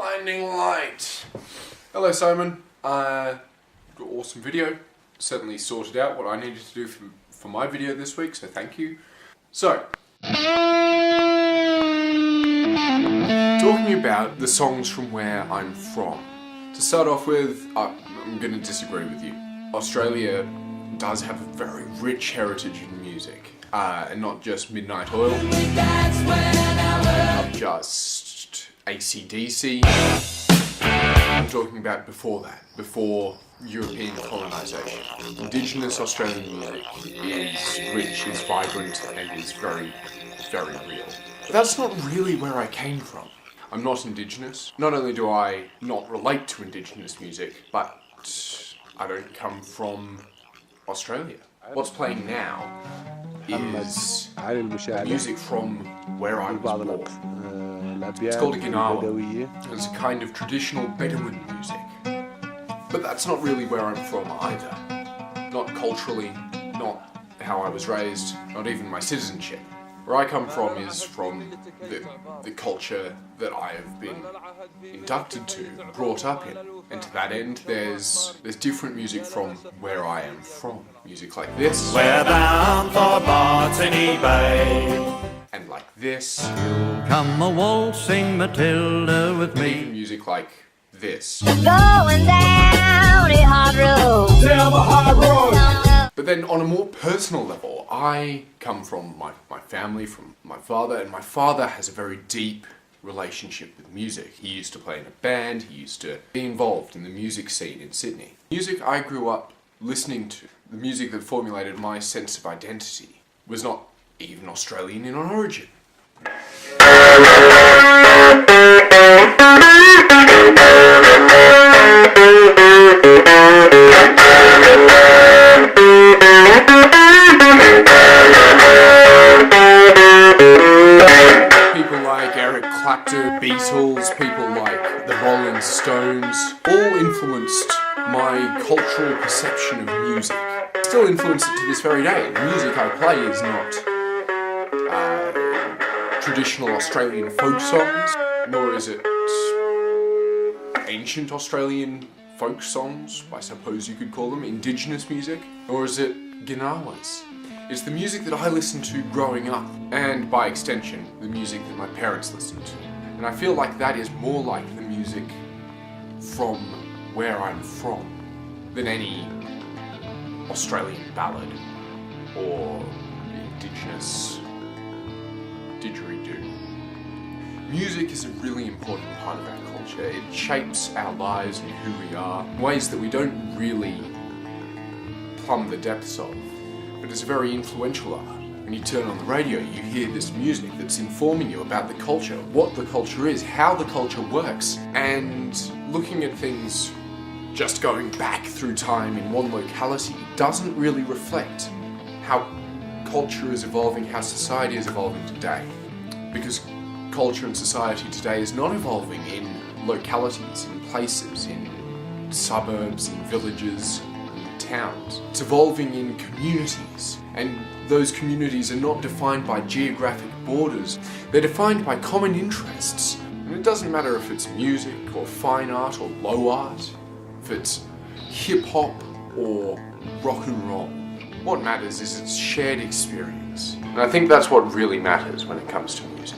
blinding light. Hello Simon, awesome video. Certainly sorted out what I needed to do for my video this week, so thank you. So, talking about the songs from where I'm from. To start off with, I'm going to disagree with you. Australia does have a very rich heritage in music, and not just Midnight Oil, not just AC/DC. I'm talking about before that, before European colonisation. Indigenous Australian music is rich, is vibrant, and is very, very real. But that's not really where I came from. I'm not Indigenous. Not only do I not relate to Indigenous music, but I don't come from Australia. What's playing now is music from where I was born. It's called a Ginawa. It's a kind of traditional Bedouin music. But that's not really where I'm from either. Not culturally, not how I was raised, not even my citizenship. Where I come from is from the culture that I have been inducted to, brought up in. And to that end, there's different music from where I am from. Music like this. We're bound for Botany Bay. And like this. You'll come a waltzing Matilda with me. Even music like this. Going down a hard road. Down the hard road. But then on a more personal level, I come from my family, from my father, and my father has a very deep relationship with music. He used to play in a band, he used to be involved in the music scene in Sydney. Music I grew up listening to, the music that formulated my sense of identity, was not even Australian in origin. People like Eric Clapton, Beatles, people like the Rolling Stones, all influenced my cultural perception of music. Still influence it to this very day. The music I play is not traditional Australian folk songs, nor is it ancient Australian folk songs, I suppose you could call them, Indigenous music, nor is it Ginawas. It's the music that I listened to growing up, and by extension, the music that my parents listened to. And I feel like that is more like the music from where I'm from than any Australian ballad or Indigenous didgeridoo. Music is a really important part of our culture. It shapes our lives and who we are in ways that we don't really plumb the depths of. But it's very influential art. When you turn on the radio, you hear this music that's informing you about the culture, what the culture is, how the culture works, and looking at things just going back through time in one locality doesn't really reflect how culture is evolving, how society is evolving today. Because culture and society today is not evolving in localities, in places, in suburbs, in villages, in towns. It's evolving in communities, and those communities are not defined by geographic borders. They're defined by common interests. And it doesn't matter if it's music or fine art or low art, if it's hip-hop or rock and roll. What matters is its shared experience. And I think that's what really matters when it comes to music.